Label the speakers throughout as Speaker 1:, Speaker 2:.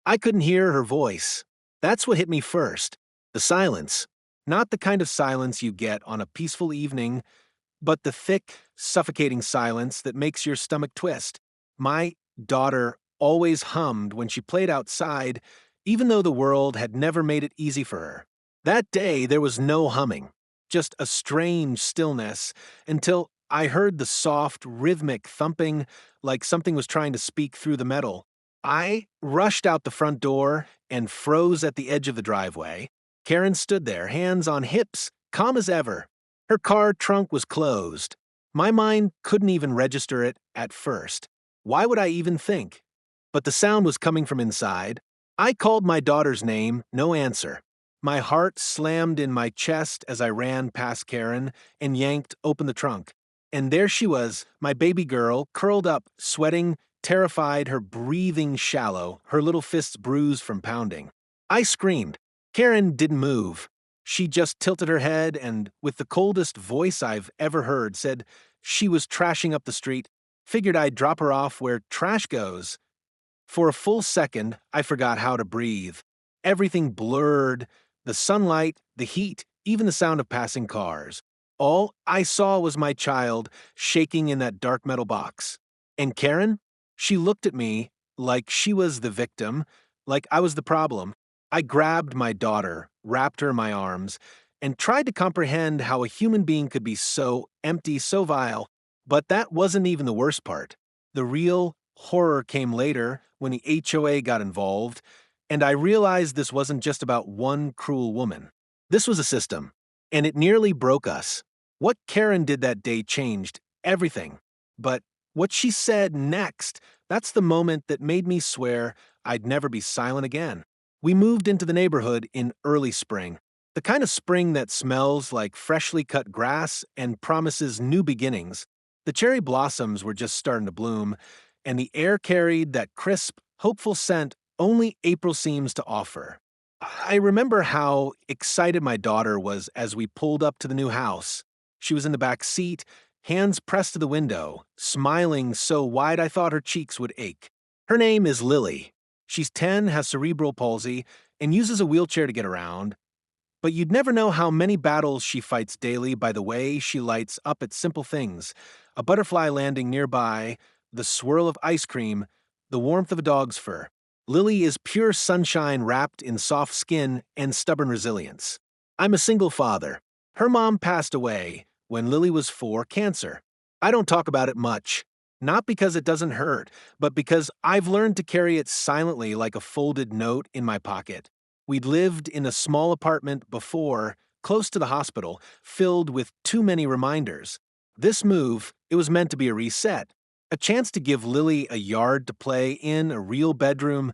Speaker 1: I couldn't hear her voice. That's what hit me first. The silence. Not the kind of silence you get on a peaceful evening, but the thick, suffocating silence that makes your stomach twist. My daughter always hummed when she played outside, even though the world had never made it easy for her. That day, there was no humming, just a strange stillness, until I heard the soft, rhythmic thumping like something was trying to speak through the metal. I rushed out the front door and froze at the edge of the driveway. Karen stood there, hands on hips, calm as ever. Her car trunk was closed. My mind couldn't even register it at first. Why would I even think? But the sound was coming from inside. I called my daughter's name, no answer. My heart slammed in my chest as I ran past Karen and yanked open the trunk. And there she was, my baby girl, curled up, sweating, terrified, her breathing shallow, her little fists bruised from pounding. I screamed. Karen didn't move. She just tilted her head and, with the coldest voice I've ever heard, said she was trashing up the street, figured I'd drop her off where trash goes. For a full second, I forgot how to breathe. Everything blurred, the sunlight, the heat, even the sound of passing cars. All I saw was my child shaking in that dark metal box. And Karen? She looked at me like she was the victim, like I was the problem. I grabbed my daughter, wrapped her in my arms, and tried to comprehend how a human being could be so empty, so vile. But that wasn't even the worst part. The real horror came later when the HOA got involved, and I realized this wasn't just about one cruel woman. This was a system, and it nearly broke us. What Karen did that day changed everything. But what she said next, that's the moment that made me swear I'd never be silent again. We moved into the neighborhood in early spring, the kind of spring that smells like freshly cut grass and promises new beginnings. The cherry blossoms were just starting to bloom, and the air carried that crisp, hopeful scent only April seems to offer. I remember how excited my daughter was as we pulled up to the new house. She was in the back seat, hands pressed to the window, smiling so wide I thought her cheeks would ache. Her name is Lily. She's 10, has cerebral palsy, and uses a wheelchair to get around. But you'd never know how many battles she fights daily by the way she lights up at simple things: a butterfly landing nearby, the swirl of ice cream, the warmth of a dog's fur. Lily is pure sunshine wrapped in soft skin and stubborn resilience. I'm a single father. Her mom passed away when Lily was 4, cancer. I don't talk about it much. Not because it doesn't hurt, but because I've learned to carry it silently like a folded note in my pocket. We'd lived in a small apartment before, close to the hospital, filled with too many reminders. This move, it was meant to be a reset, a chance to give Lily a yard to play in, a real bedroom,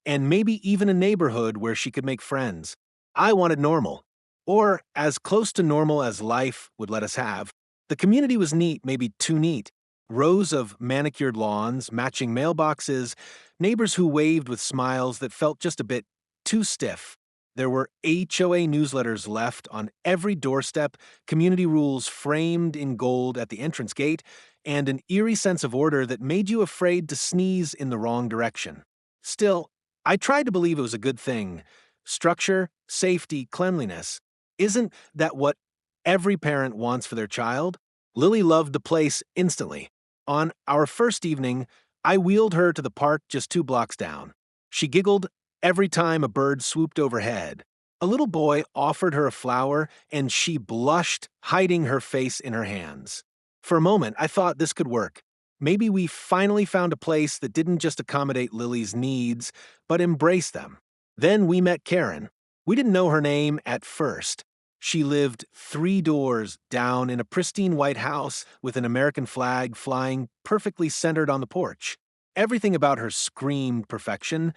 Speaker 1: and maybe even a neighborhood where she could make friends. I wanted normal, or as close to normal as life would let us have. The community was neat, maybe too neat. Rows of manicured lawns, matching mailboxes, neighbors who waved with smiles that felt just a bit too stiff. There were HOA newsletters left on every doorstep, community rules framed in gold at the entrance gate, and an eerie sense of order that made you afraid to sneeze in the wrong direction. Still, I tried to believe it was a good thing. Structure, safety, cleanliness. Isn't that what every parent wants for their child? Lily loved the place instantly. On our first evening, I wheeled her to the park just 2 blocks down. She giggled every time a bird swooped overhead. A little boy offered her a flower, and she blushed, hiding her face in her hands. For a moment, I thought this could work. Maybe we finally found a place that didn't just accommodate Lily's needs, but embraced them. Then we met Karen. We didn't know her name at first. She lived 3 doors down in a pristine white house with an American flag flying perfectly centered on the porch. Everything about her screamed perfection.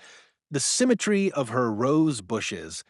Speaker 1: The symmetry of her rose bushes,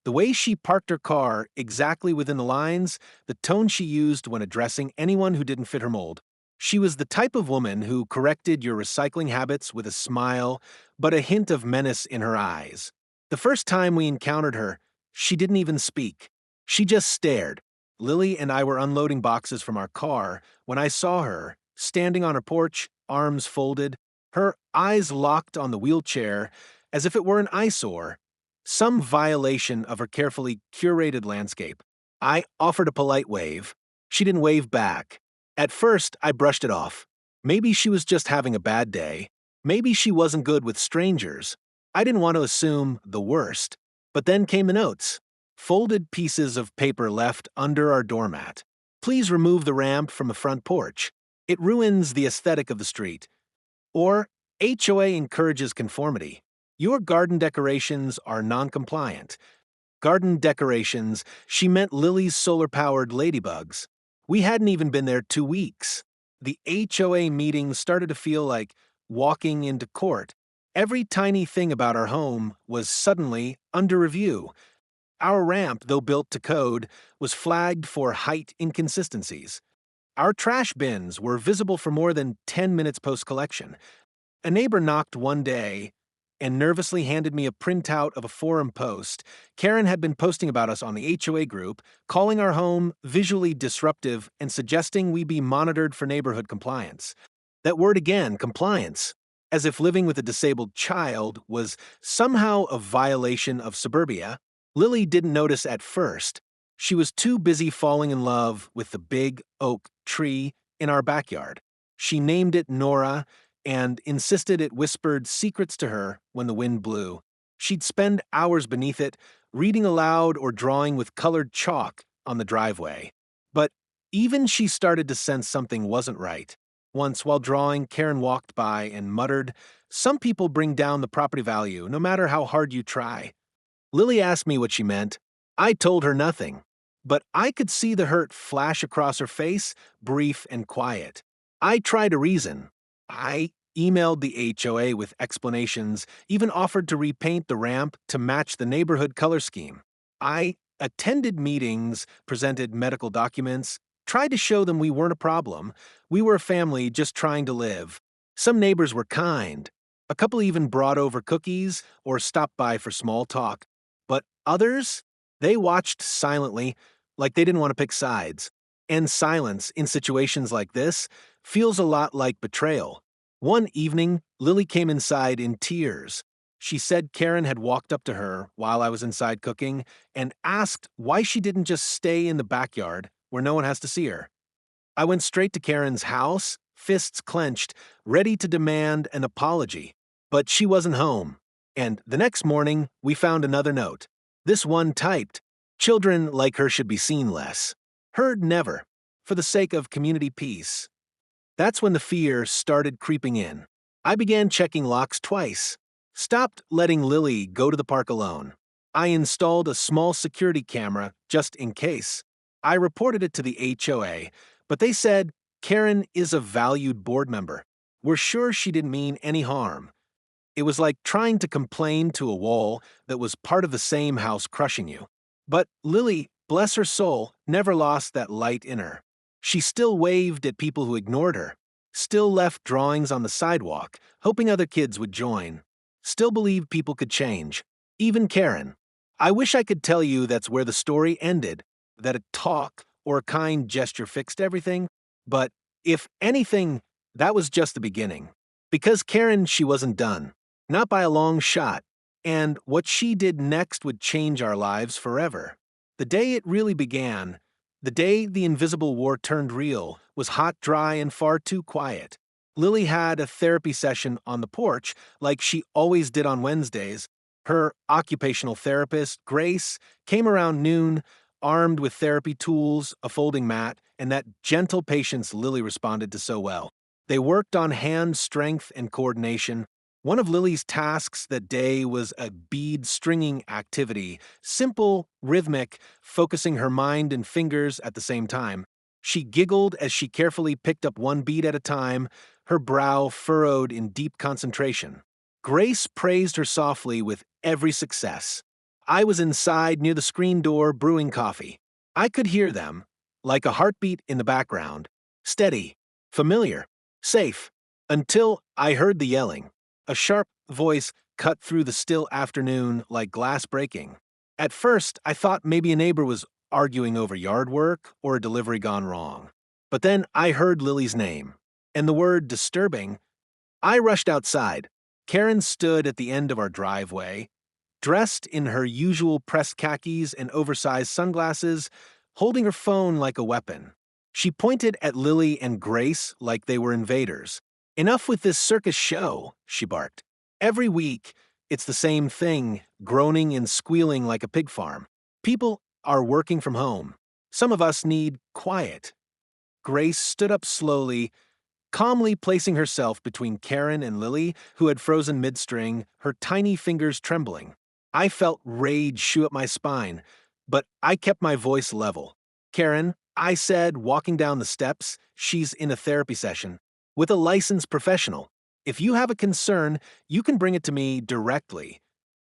Speaker 1: the way she parked her car exactly within the lines, the tone she used when addressing anyone who didn't fit her mold. She was the type of woman who corrected your recycling habits with a smile, but a hint of menace in her eyes. The first time we encountered her, she didn't even speak. She just stared. Lily and I were unloading boxes from our car when I saw her, standing on her porch, arms folded, her eyes locked on the wheelchair, as if it were an eyesore, some violation of her carefully curated landscape. I offered a polite wave. She didn't wave back. At first, I brushed it off. Maybe she was just having a bad day. Maybe she wasn't good with strangers. I didn't want to assume the worst. But then came the notes. Folded pieces of paper left under our doormat. Please remove the ramp from the front porch. It ruins the aesthetic of the street. Or, HOA encourages conformity. Your garden decorations are non-compliant. Garden decorations, she meant Lily's solar-powered ladybugs. We hadn't even been there 2 weeks. The HOA meeting started to feel like walking into court. Every tiny thing about our home was suddenly under review. Our ramp, though built to code, was flagged for height inconsistencies. Our trash bins were visible for more than 10 minutes post-collection. A neighbor knocked one day and nervously handed me a printout of a forum post. Karen had been posting about us on the HOA group, calling our home visually disruptive and suggesting we be monitored for neighborhood compliance. That word again, compliance, as if living with a disabled child was somehow a violation of suburbia. Lily didn't notice at first. She was too busy falling in love with the big oak tree in our backyard. She named it Nora and insisted it whispered secrets to her when the wind blew. She'd spend hours beneath it, reading aloud or drawing with colored chalk on the driveway. But even she started to sense something wasn't right. Once, while drawing, Karen walked by and muttered, "Some people bring down the property value, no matter how hard you try." Lily asked me what she meant. I told her nothing. But I could see the hurt flash across her face, brief and quiet. I tried to reason. I emailed the HOA with explanations, even offered to repaint the ramp to match the neighborhood color scheme. I attended meetings, presented medical documents, tried to show them we weren't a problem. We were a family just trying to live. Some neighbors were kind. A couple even brought over cookies or stopped by for small talk. But others, they watched silently, like they didn't want to pick sides. And silence in situations like this feels a lot like betrayal. One evening, Lily came inside in tears. She said Karen had walked up to her while I was inside cooking and asked why she didn't just stay in the backyard where no one has to see her. I went straight to Karen's house, fists clenched, ready to demand an apology. But she wasn't home. And the next morning, we found another note. This one typed, "Children like her should be seen less. Heard never. For the sake of community peace." That's when the fear started creeping in. I began checking locks twice. Stopped letting Lily go to the park alone. I installed a small security camera just in case. I reported it to the HOA, but they said Karen is a valued board member. We're sure she didn't mean any harm. It was like trying to complain to a wall that was part of the same house crushing you. But Lily, bless her soul, never lost that light in her. She still waved at people who ignored her, still left drawings on the sidewalk, hoping other kids would join, still believed people could change, even Karen. I wish I could tell you that's where the story ended, that a talk or a kind gesture fixed everything, but if anything, that was just the beginning. Because Karen, she wasn't done. Not by a long shot. And what she did next would change our lives forever. The day it really began, the day the invisible war turned real, was hot, dry, and far too quiet. Lily had a therapy session on the porch, like she always did on Wednesdays. Her occupational therapist, Grace, came around noon, armed with therapy tools, a folding mat, and that gentle patience Lily responded to so well. They worked on hand strength and coordination. One of Lily's tasks that day was a bead stringing activity, simple, rhythmic, focusing her mind and fingers at the same time. She giggled as she carefully picked up one bead at a time, her brow furrowed in deep concentration. Grace praised her softly with every success. I was inside near the screen door brewing coffee. I could hear them, like a heartbeat in the background, steady, familiar, safe, until I heard the yelling. A sharp voice cut through the still afternoon like glass breaking. At first, I thought maybe a neighbor was arguing over yard work or a delivery gone wrong. But then I heard Lily's name, and the word disturbing. I rushed outside. Karen stood at the end of our driveway, dressed in her usual pressed khakis and oversized sunglasses, holding her phone like a weapon. She pointed at Lily and Grace like they were invaders. "Enough with this circus show," she barked. "Every week, it's the same thing, groaning and squealing like a pig farm. People are working from home. Some of us need quiet." Grace stood up slowly, calmly placing herself between Karen and Lily, who had frozen midstring, her tiny fingers trembling. I felt rage shoot up my spine, but I kept my voice level. "Karen," I said, walking down the steps, "she's in a therapy session with a licensed professional. If you have a concern, you can bring it to me directly."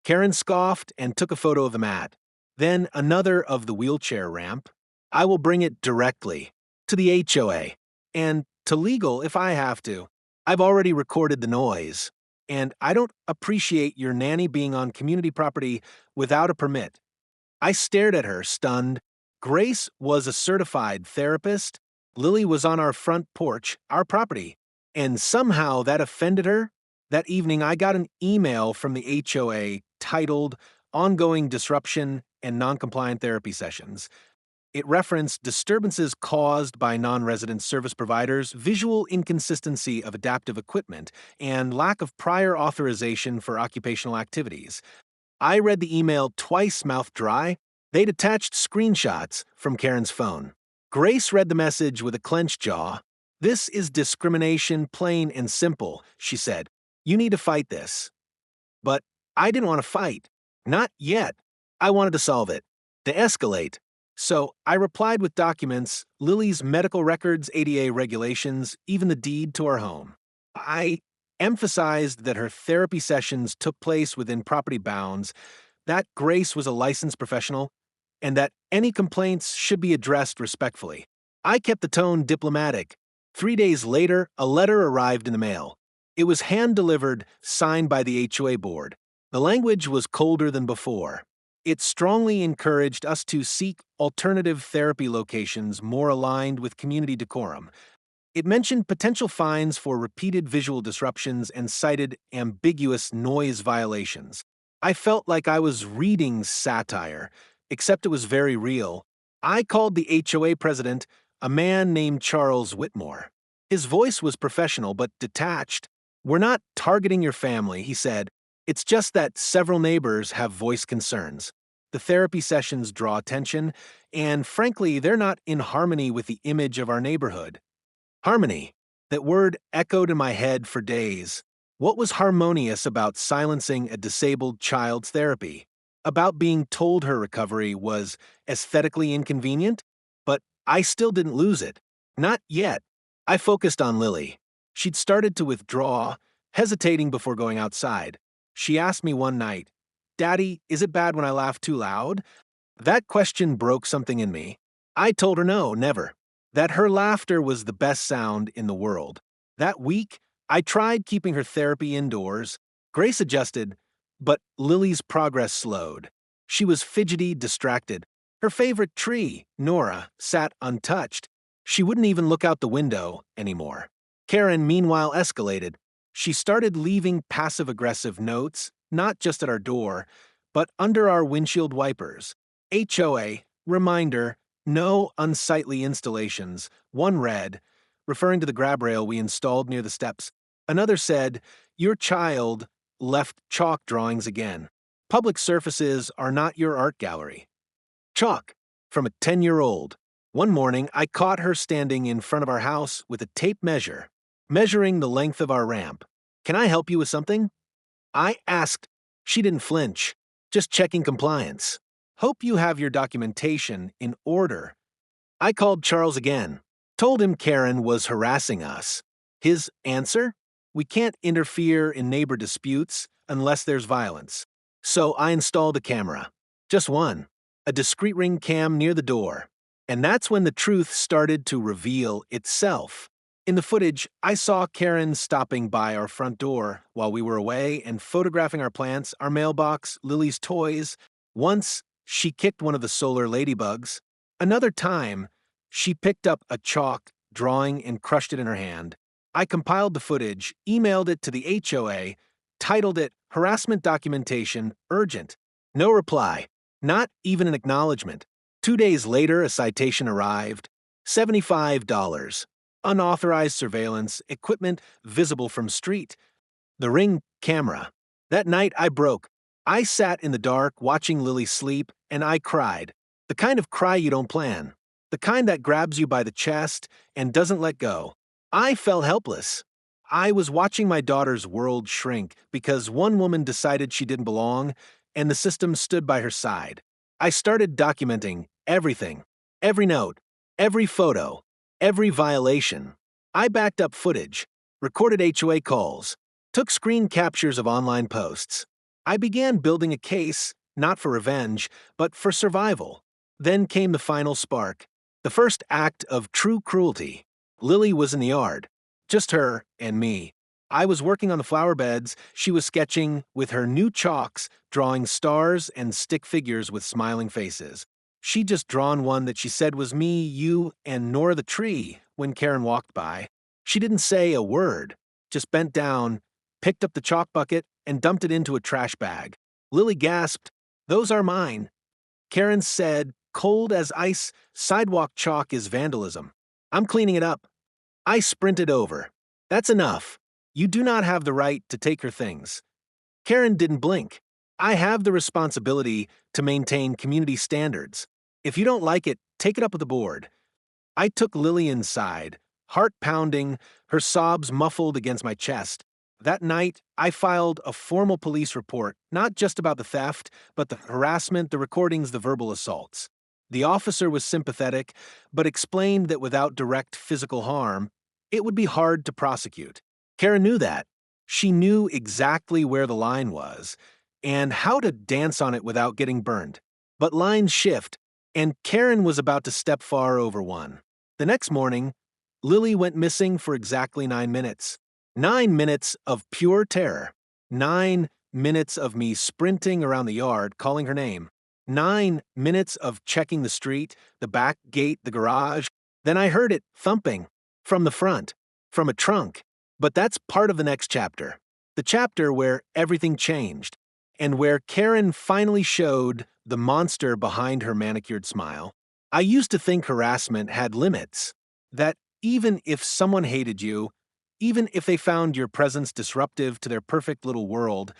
Speaker 1: Karen scoffed and took a photo of the mat. Then another of the wheelchair ramp. "I will bring it directly to the HOA and to legal if I have to. I've already recorded the noise. And I don't appreciate your nanny being on community property without a permit." I stared at her, stunned. Grace was a certified therapist. Lily was on our front porch, our property. And somehow that offended her. That evening, I got an email from the HOA titled Ongoing Disruption and Noncompliant Therapy Sessions. It referenced disturbances caused by non-resident service providers, visual inconsistency of adaptive equipment, and lack of prior authorization for occupational activities. I read the email twice, mouth dry. They'd attached screenshots from Karen's phone. Grace read the message with a clenched jaw. "This is discrimination, plain and simple," she said. "You need to fight this." But I didn't want to fight. Not yet. I wanted to solve it. To escalate. So I replied with documents, Lily's medical records, ADA regulations, even the deed to our home. I emphasized that her therapy sessions took place within property bounds, that Grace was a licensed professional, and that any complaints should be addressed respectfully. I kept the tone diplomatic. 3 days later, a letter arrived in the mail. It was hand-delivered, signed by the HOA board. The language was colder than before. It strongly encouraged us to seek alternative therapy locations more aligned with community decorum. It mentioned potential fines for repeated visual disruptions and cited ambiguous noise violations. I felt like I was reading satire, except it was very real. I called the HOA president, a man named Charles Whitmore. His voice was professional but detached. "We're not targeting your family," he said. "It's just that several neighbors have voiced concerns. The therapy sessions draw attention, and frankly, they're not in harmony with the image of our neighborhood." Harmony. That word echoed in my head for days. What was harmonious about silencing a disabled child's therapy? About being told her recovery was aesthetically inconvenient? But I still didn't lose it. Not yet. I focused on Lily. She'd started to withdraw, hesitating before going outside. She asked me one night, "Daddy, is it bad when I laugh too loud?" That question broke something in me. I told her no, never. That her laughter was the best sound in the world. That week, I tried keeping her therapy indoors. Grace adjusted, but Lily's progress slowed. She was fidgety, distracted. Her favorite tree, Nora, sat untouched. She wouldn't even look out the window anymore. Karen, meanwhile, escalated. She started leaving passive-aggressive notes, not just at our door, but under our windshield wipers. HOA, reminder, no unsightly installations. One read, referring to the grab rail we installed near the steps. Another said, "Your child left chalk drawings again. Public surfaces are not your art gallery." Chalk, from a 10-year-old. One morning, I caught her standing in front of our house with a tape measure, measuring the length of our ramp. "Can I help you with something?" I asked. She didn't flinch, just checking compliance. "Hope you have your documentation in order." I called Charles again, told him Karen was harassing us. His answer? "We can't interfere in neighbor disputes unless there's violence." So I installed a camera. Just one. A discreet ring cam near the door. And that's when the truth started to reveal itself. In the footage, I saw Karen stopping by our front door while we were away and photographing our plants, our mailbox, Lily's toys. Once, she kicked one of the solar ladybugs. Another time, she picked up a chalk drawing and crushed it in her hand. I compiled the footage, emailed it to the HOA, titled it Harassment Documentation Urgent. No reply, not even an acknowledgement. 2 days later, a citation arrived. $75. Unauthorized surveillance, equipment visible from street. The Ring camera. That night I broke. I sat in the dark watching Lily sleep, and I cried. The kind of cry you don't plan. The kind that grabs you by the chest and doesn't let go. I felt helpless. I was watching my daughter's world shrink because one woman decided she didn't belong, and the system stood by her side. I started documenting everything, every note, every photo, every violation. I backed up footage, recorded HOA calls, took screen captures of online posts. I began building a case, not for revenge, but for survival. Then came the final spark, the first act of true cruelty. Lily was in the yard, just her and me. I was working on the flower beds, she was sketching with her new chalks, drawing stars and stick figures with smiling faces. She'd just drawn one that she said was me, you, and Nora the tree when Karen walked by. She didn't say a word, just bent down, picked up the chalk bucket, and dumped it into a trash bag. Lily gasped, "Those are mine." Karen said, cold as ice, "Sidewalk chalk is vandalism. I'm cleaning it up." I sprinted over. "That's enough. You do not have the right to take her things." Karen didn't blink. "I have the responsibility to maintain community standards. If you don't like it, take it up with the board." I took Lily inside, heart pounding, her sobs muffled against my chest. That night, I filed a formal police report, not just about the theft, but the harassment, the recordings, the verbal assaults. The officer was sympathetic, but explained that without direct physical harm, it would be hard to prosecute. Karen knew that. She knew exactly where the line was, and how to dance on it without getting burned. But lines shift, and Karen was about to step far over one. The next morning, Lily went missing for exactly 9 minutes. 9 minutes of pure terror. 9 minutes of me sprinting around the yard, calling her name. 9 minutes of checking the street, the back gate, the garage. Then I heard it thumping. From the front. From a trunk. But that's part of the next chapter. The chapter where everything changed. And where Karen finally showed the monster behind her manicured smile. I used to think harassment had limits. That even if someone hated you, even if they found your presence disruptive to their perfect little world,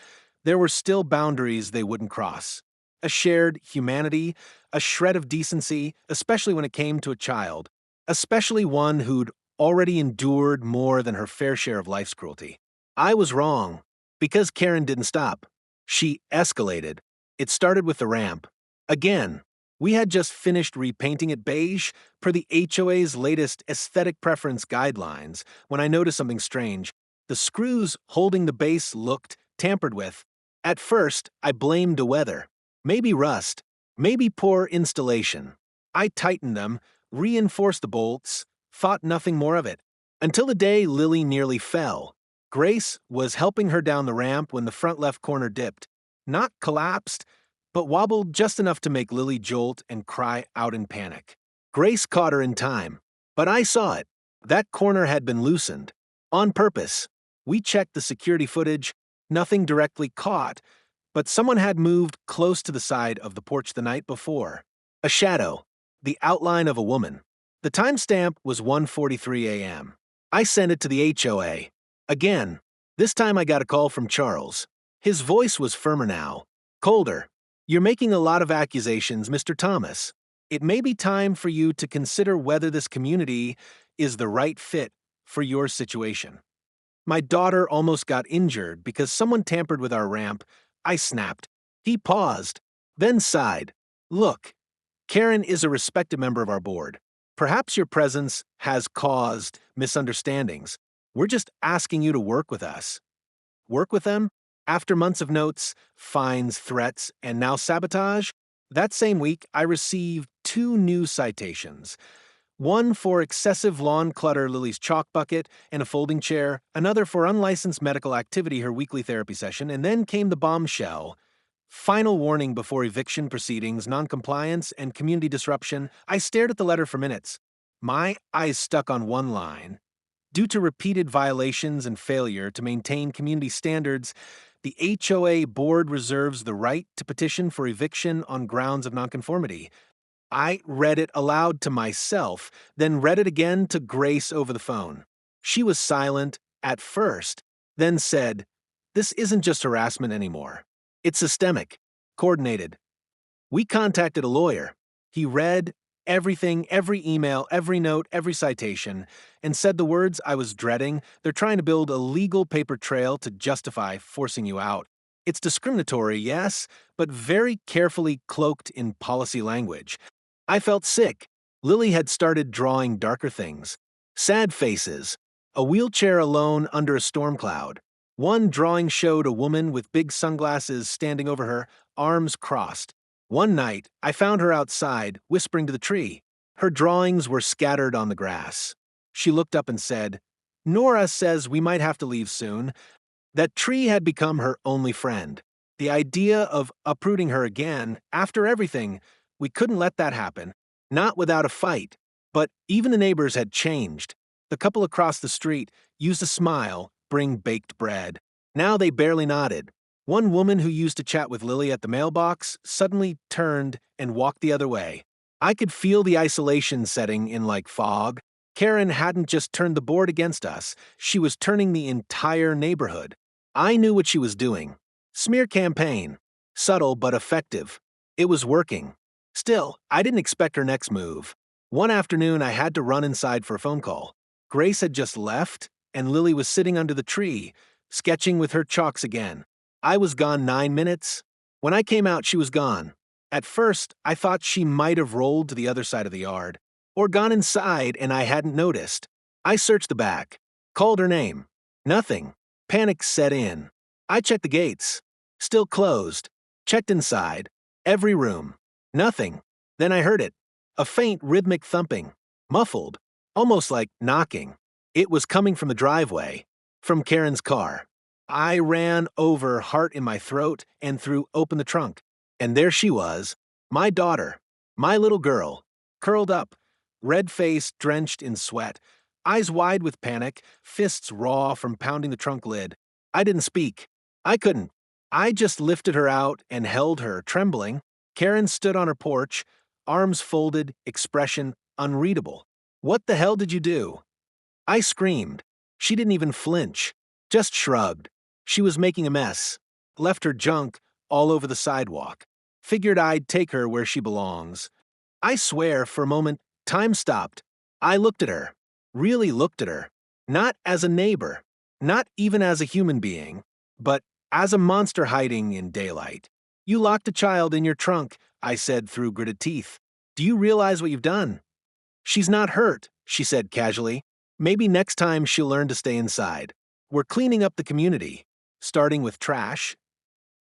Speaker 1: there were still boundaries they wouldn't cross. A shared humanity, a shred of decency, especially when it came to a child, especially one who'd already endured more than her fair share of life's cruelty. I was wrong, because Karen didn't stop. She escalated. It started with the ramp. Again, we had just finished repainting it beige per the HOA's latest aesthetic preference guidelines when I noticed something strange. The screws holding the base looked tampered with. At first, I blamed the weather. Maybe rust. Maybe poor installation. I tightened them, reinforced the bolts, thought nothing more of it. Until the day Lily nearly fell. Grace was helping her down the ramp when the front left corner dipped. Not collapsed, but wobbled just enough to make Lily jolt and cry out in panic. Grace caught her in time, but I saw it. That corner had been loosened. On purpose. We checked the security footage, nothing directly caught, but someone had moved close to the side of the porch the night before. A shadow. The outline of a woman. The timestamp was 1:43 a.m. I sent it to the HOA. Again. This time I got a call from Charles. His voice was firmer now. Colder. "You're making a lot of accusations, Mr. Thomas. It may be time for you to consider whether this community is the right fit for your situation." My daughter almost got injured because someone tampered with our ramp. I snapped. He paused, then sighed. "Look, Karen is a respected member of our board. Perhaps your presence has caused misunderstandings. We're just asking you to work with us." Work with them? After months of notes, fines, threats, and now sabotage? That same week, I received 2 new citations. One for excessive lawn clutter, Lily's chalk bucket, and a folding chair, another for unlicensed medical activity, her weekly therapy session, and then came the bombshell. Final warning before eviction proceedings, noncompliance, and community disruption. I stared at the letter for minutes. My eyes stuck on one line. Due to repeated violations and failure to maintain community standards, The HOA board reserves the right to petition for eviction on grounds of nonconformity. I read it aloud to myself, then read it again to Grace over the phone. She was silent at first, then said, "This isn't just harassment anymore. It's systemic, coordinated." We contacted a lawyer. He read everything, every email, every note, every citation, and said the words I was dreading. They're trying to build a legal paper trail to justify forcing you out. It's discriminatory, yes, but very carefully cloaked in policy language. I felt sick. Lily had started drawing darker things. Sad faces. A wheelchair alone under a storm cloud. One drawing showed a woman with big sunglasses standing over her, arms crossed. One night, I found her outside, whispering to the tree. Her drawings were scattered on the grass. She looked up and said, "Nora says we might have to leave soon." That tree had become her only friend. The idea of uprooting her again, after everything, we couldn't let that happen. Not without a fight. But even the neighbors had changed. The couple across the street used a smile, bring baked bread. Now they barely nodded. One woman who used to chat with Lily at the mailbox suddenly turned and walked the other way. I could feel the isolation setting in like fog. Karen hadn't just turned the board against us, she was turning the entire neighborhood. I knew what she was doing. Smear campaign. Subtle but effective. It was working. Still, I didn't expect her next move. One afternoon, I had to run inside for a phone call. Grace had just left, and Lily was sitting under the tree, sketching with her chalks again. I was gone 9 minutes. When I came out, she was gone. At first, I thought she might have rolled to the other side of the yard, or gone inside and I hadn't noticed. I searched the back, called her name. Nothing. Panic set in. I checked the gates. Still closed. Checked inside. Every room. Nothing. Then I heard it. A faint rhythmic thumping. Muffled. Almost like knocking. It was coming from the driveway. From Karen's car. I ran over, heart in my throat, and threw open the trunk. And there she was, my daughter, my little girl, curled up, red-faced, drenched in sweat, eyes wide with panic, fists raw from pounding the trunk lid. I didn't speak. I couldn't. I just lifted her out and held her, trembling. Karen stood on her porch, arms folded, expression unreadable. "What the hell did you do?" I screamed. She didn't even flinch, just shrugged. She was making a mess. Left her junk all over the sidewalk. Figured I'd take her where she belongs. I swear, for a moment, time stopped. I looked at her. Really looked at her. Not as a neighbor. Not even as a human being. But as a monster hiding in daylight. "You locked a child in your trunk," I said through gritted teeth. "Do you realize what you've done?" "She's not hurt," she said casually. "Maybe next time she'll learn to stay inside. We're cleaning up the community. Starting with trash."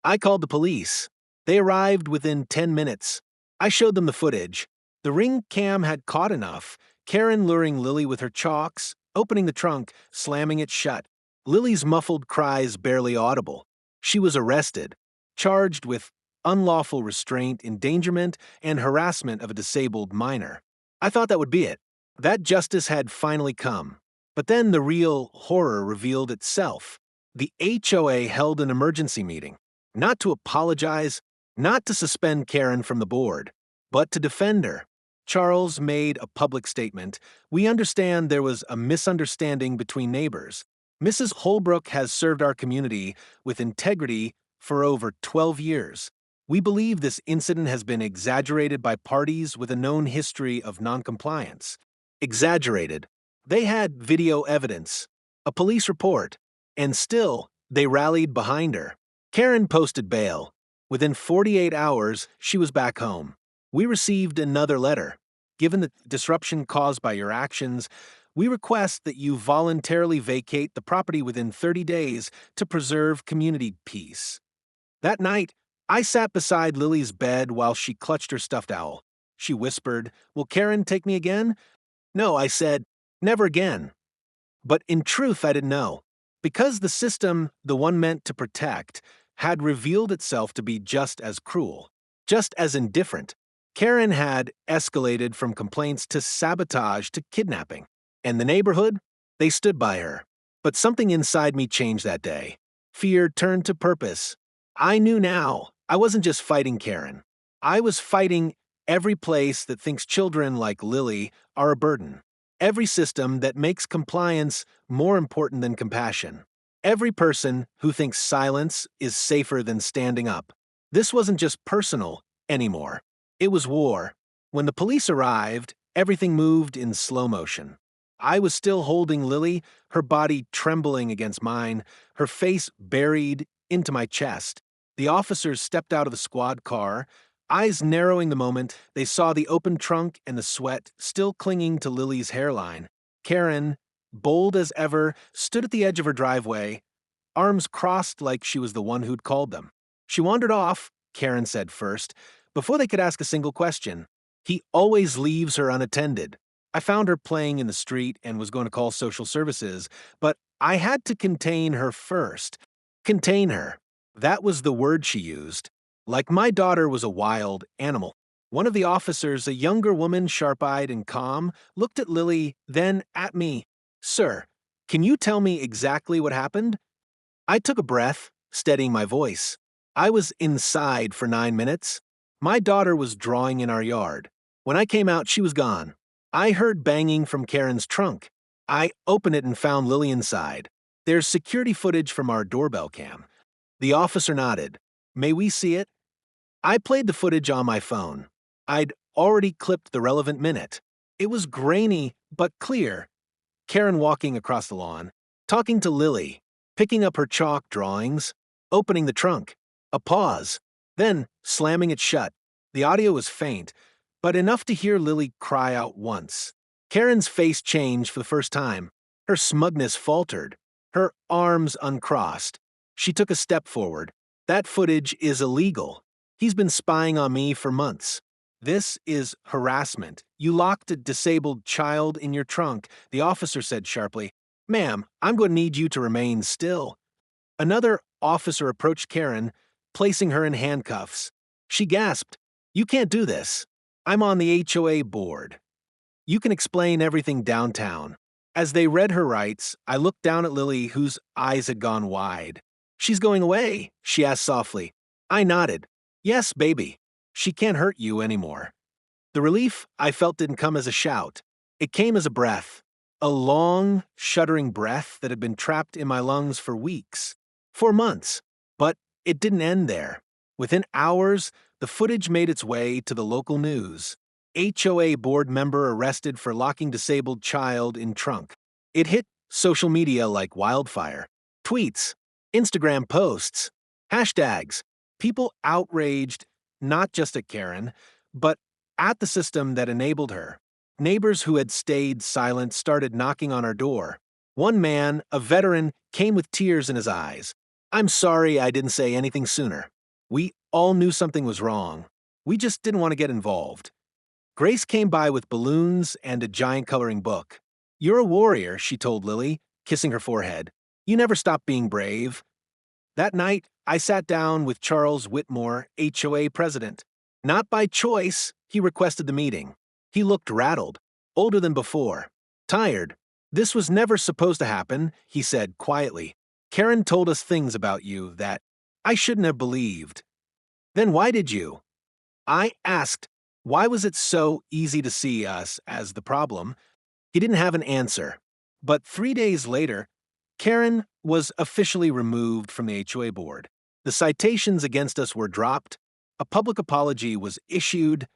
Speaker 1: I called the police. They arrived within 10 minutes. I showed them the footage. The ring cam had caught enough. Karen luring Lily with her chalks, opening the trunk, slamming it shut. Lily's muffled cries barely audible. She was arrested, charged with unlawful restraint, endangerment, and harassment of a disabled minor. I thought that would be it. That justice had finally come. But then the real horror revealed itself. The HOA held an emergency meeting, not to apologize, not to suspend Karen from the board, but to defend her. Charles made a public statement. "We understand there was a misunderstanding between neighbors. Mrs. Holbrook has served our community with integrity for over 12 years. We believe this incident has been exaggerated by parties with a known history of noncompliance." Exaggerated. They had video evidence, a police report, and still, they rallied behind her. Karen posted bail. Within 48 hours, she was back home. We received another letter. "Given the disruption caused by your actions, we request that you voluntarily vacate the property within 30 days to preserve community peace." That night, I sat beside Lily's bed while she clutched her stuffed owl. She whispered, "Will Karen take me again?" "No," I said, "never again." But in truth, I didn't know. Because the system, the one meant to protect, had revealed itself to be just as cruel, just as indifferent. Karen had escalated from complaints to sabotage to kidnapping. And the neighborhood? They stood by her. But something inside me changed that day. Fear turned to purpose. I knew now I wasn't just fighting Karen. I was fighting every place that thinks children like Lily are a burden. Every system that makes compliance more important than compassion. Every person who thinks silence is safer than standing up. This wasn't just personal anymore. It was war. When the police arrived, everything moved in slow motion. I was still holding Lily, her body trembling against mine, her face buried into my chest. The officers stepped out of the squad car. Eyes narrowing the moment they saw the open trunk and the sweat still clinging to Lily's hairline. Karen, bold as ever, stood at the edge of her driveway, arms crossed like she was the one who'd called them. She wandered off, Karen said first, before they could ask a single question. He always leaves her unattended. I found her playing in the street and was going to call social services, but I had to contain her first. Contain her. That was the word she used. Like my daughter was a wild animal. One of the officers, a younger woman, sharp-eyed and calm, looked at Lily, then at me. "Sir, can you tell me exactly what happened?" I took a breath, steadying my voice. I was inside for 9 minutes. My daughter was drawing in our yard. When I came out, she was gone. I heard banging from Karen's trunk. I opened it and found Lily inside. There's security footage from our doorbell cam. The officer nodded. "May we see it?" I played the footage on my phone. I'd already clipped the relevant minute. It was grainy but clear. Karen walking across the lawn, talking to Lily, picking up her chalk drawings, opening the trunk. A pause, then slamming it shut. The audio was faint, but enough to hear Lily cry out once. Karen's face changed for the first time. Her smugness faltered. Her arms uncrossed. She took a step forward. "That footage is illegal. He's been spying on me for months. This is harassment. You locked a disabled child in your trunk," the officer said sharply. "Ma'am, I'm going to need you to remain still." Another officer approached Karen, placing her in handcuffs. She gasped, "You can't do this. I'm on the HOA board. You can explain everything downtown." As they read her rights, I looked down at Lily, whose eyes had gone wide. "She's going away?" she asked softly. I nodded. "Yes, baby. She can't hurt you anymore." The relief I felt didn't come as a shout. It came as a breath. A long, shuddering breath that had been trapped in my lungs for weeks. For months. But it didn't end there. Within hours, the footage made its way to the local news. HOA board member arrested for locking disabled child in trunk. It hit social media like wildfire. Tweets, Instagram posts, hashtags. People outraged, not just at Karen, but at the system that enabled her. Neighbors who had stayed silent started knocking on our door. One man, a veteran, came with tears in his eyes. "I'm sorry I didn't say anything sooner. We all knew something was wrong. We just didn't want to get involved." Grace came by with balloons and a giant coloring book. "You're a warrior," she told Lily, kissing her forehead. "You never stop being brave." That night, I sat down with Charles Whitmore, HOA president. Not by choice, he requested the meeting. He looked rattled, older than before, tired. "This was never supposed to happen," he said quietly. "Karen told us things about you that I shouldn't have believed." "Then why did you?" I asked. Why was it so easy to see us as the problem? He didn't have an answer. But 3 days later, Karen was officially removed from the HOA board. The citations against us were dropped. A public apology was issued,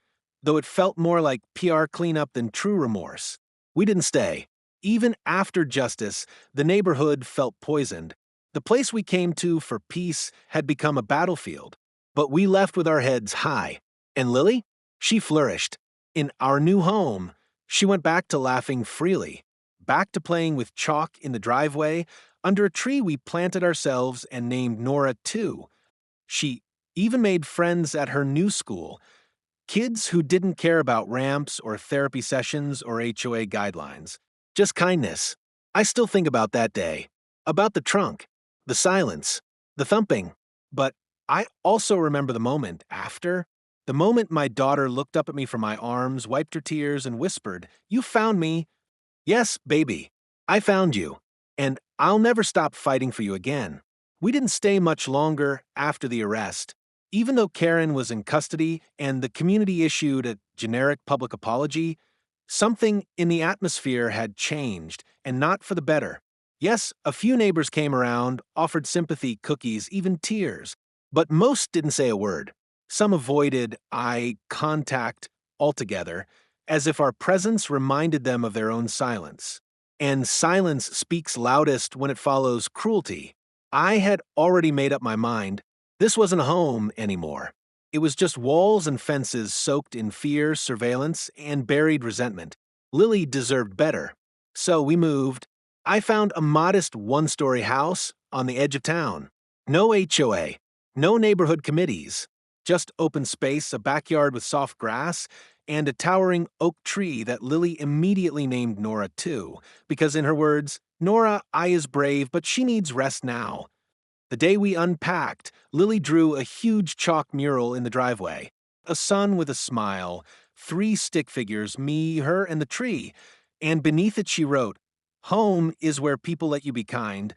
Speaker 1: though it felt more like PR cleanup than true remorse. We didn't stay. Even after justice, the neighborhood felt poisoned. The place we came to for peace had become a battlefield. But we left with our heads high. And Lily? She flourished. In our new home, she went back to laughing freely, back to playing with chalk in the driveway, under a tree we planted ourselves and named Nora too. She even made friends at her new school, kids who didn't care about ramps or therapy sessions or HOA guidelines. Just kindness. I still think about that day, about the trunk, the silence, the thumping. But I also remember the moment after. The moment my daughter looked up at me from my arms, wiped her tears, and whispered, "You found me." "Yes, baby, I found you. And I'll never stop fighting for you again." We didn't stay much longer after the arrest. Even though Karen was in custody and the community issued a generic public apology, something in the atmosphere had changed, and not for the better. Yes, a few neighbors came around, offered sympathy, cookies, even tears, but most didn't say a word. Some avoided eye contact altogether, as if our presence reminded them of their own silence. And silence speaks loudest when it follows cruelty. I had already made up my mind. This wasn't a home anymore. It was just walls and fences soaked in fear, surveillance, and buried resentment. Lily deserved better. So we moved. I found a modest one-story house on the edge of town. No HOA, no neighborhood committees, just open space, a backyard with soft grass, and a towering oak tree that Lily immediately named Nora too, because in her words, Nora, I is brave, but she needs rest now. The day we unpacked, Lily drew a huge chalk mural in the driveway. A sun with a smile, 3 stick figures, me, her, and the tree. And beneath it she wrote, "Home is where people let you be kind."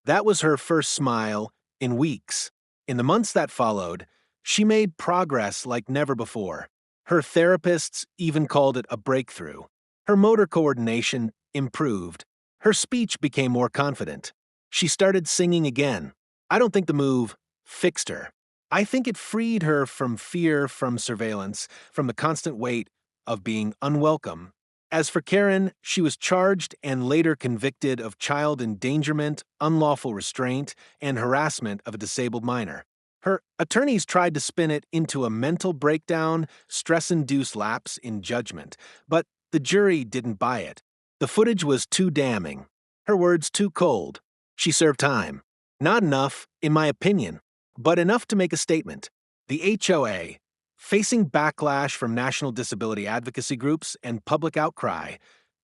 Speaker 1: That was her first smile in weeks. In the months that followed, she made progress like never before. Her therapists even called it a breakthrough. Her motor coordination improved. Her speech became more confident. She started singing again. I don't think the move fixed her. I think it freed her from fear, from surveillance, from the constant weight of being unwelcome. As for Karen, she was charged and later convicted of child endangerment, unlawful restraint, and harassment of a disabled minor. Her attorneys tried to spin it into a mental breakdown, stress-induced lapse in judgment, but the jury didn't buy it. The footage was too damning. Her words too cold. She served time. Not enough, in my opinion, but enough to make a statement. The HOA, facing backlash from national disability advocacy groups and public outcry,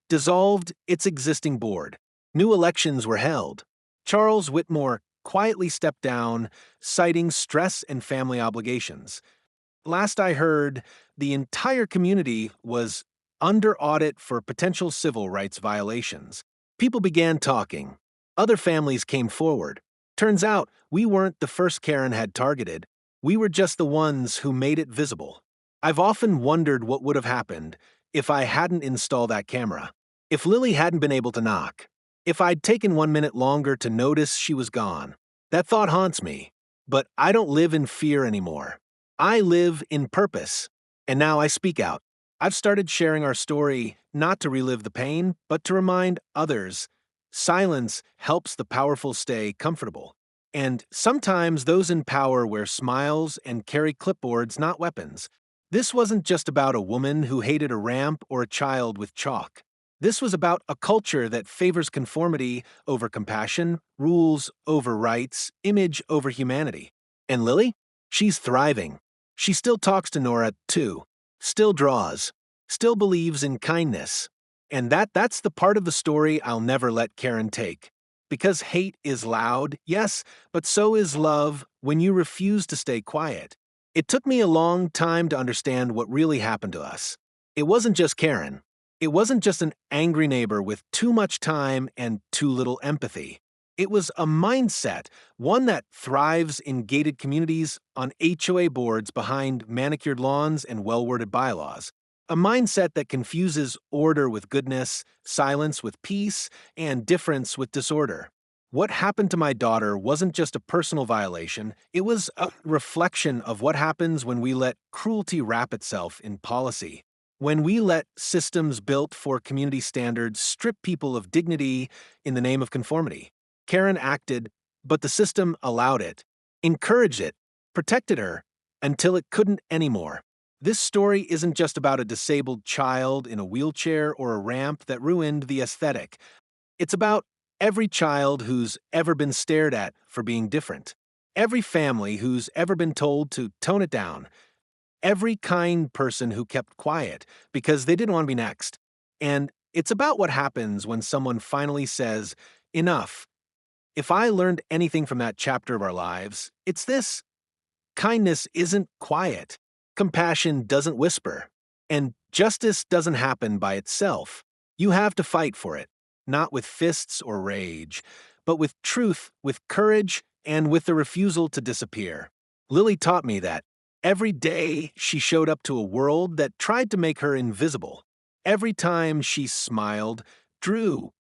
Speaker 1: dissolved its existing board. New elections were held. Charles Whitmore quietly stepped down, citing stress and family obligations. Last I heard, the entire community was under audit for potential civil rights violations. People began talking. Other families came forward. Turns out, we weren't the first Karen had targeted. We were just the ones who made it visible. I've often wondered what would have happened if I hadn't installed that camera. If Lily hadn't been able to knock. If I'd taken 1 minute longer to notice she was gone. That thought haunts me. But I don't live in fear anymore. I live in purpose. And now I speak out. I've started sharing our story not to relive the pain, but to remind others. Silence helps the powerful stay comfortable. And sometimes those in power wear smiles and carry clipboards, not weapons. This wasn't just about a woman who hated a ramp or a child with chalk. This was about a culture that favors conformity over compassion, rules over rights, image over humanity. And Lily? She's thriving. She still talks to Nora, too. Still draws. Still believes in kindness. And that's the part of the story I'll never let Karen take. Because hate is loud, yes, but so is love when you refuse to stay quiet. It took me a long time to understand what really happened to us. It wasn't just Karen. It wasn't just an angry neighbor with too much time and too little empathy. It was a mindset, one that thrives in gated communities, on HOA boards behind manicured lawns and well-worded bylaws. A mindset that confuses order with goodness, silence with peace, and difference with disorder. What happened to my daughter wasn't just a personal violation, it was a reflection of what happens when we let cruelty wrap itself in policy. When we let systems built for community standards strip people of dignity in the name of conformity. Karen acted, but the system allowed it, encouraged it, protected her, until it couldn't anymore. This story isn't just about a disabled child in a wheelchair or a ramp that ruined the aesthetic. It's about every child who's ever been stared at for being different. Every family who's ever been told to tone it down. Every kind person who kept quiet because they didn't want to be next. And it's about what happens when someone finally says, "Enough." If I learned anything from that chapter of our lives, it's this. Kindness isn't quiet. Compassion doesn't whisper. And justice doesn't happen by itself. You have to fight for it, not with fists or rage, but with truth, with courage, and with the refusal to disappear. Lily taught me that every day she showed up to a world that tried to make her invisible. Every time she smiled, drew,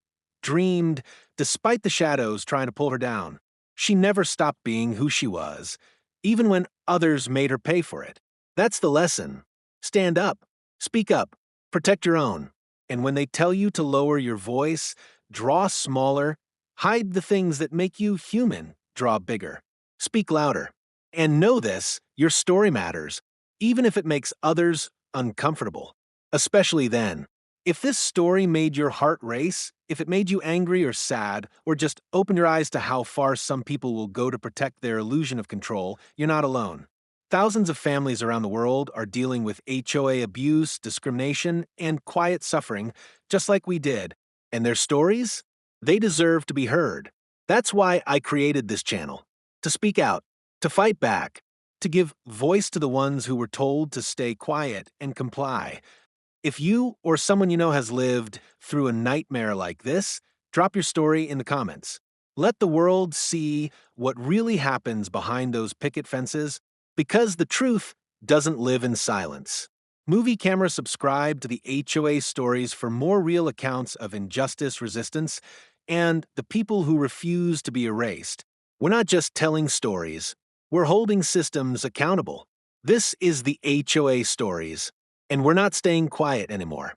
Speaker 1: dreamed, despite the shadows trying to pull her down. She never stopped being who she was, even when others made her pay for it. That's the lesson. Stand up, speak up, protect your own. And when they tell you to lower your voice, draw smaller, hide the things that make you human, draw bigger. Speak louder. And know this, your story matters, even if it makes others uncomfortable. Especially then. If this story made your heart race, if it made you angry or sad, or just opened your eyes to how far some people will go to protect their illusion of control, you're not alone. Thousands of families around the world are dealing with HOA abuse, discrimination, and quiet suffering, just like we did. And their stories? They deserve to be heard. That's why I created this channel. To speak out, to fight back, to give voice to the ones who were told to stay quiet and comply. If you or someone you know has lived through a nightmare like this, drop your story in the comments. Let the world see what really happens behind those picket fences, because the truth doesn't live in silence. Movie Camera subscribe to the HOA stories for more real accounts of injustice resistance and the people who refuse to be erased. We're not just telling stories, we're holding systems accountable. This is the HOA stories, and we're not staying quiet anymore.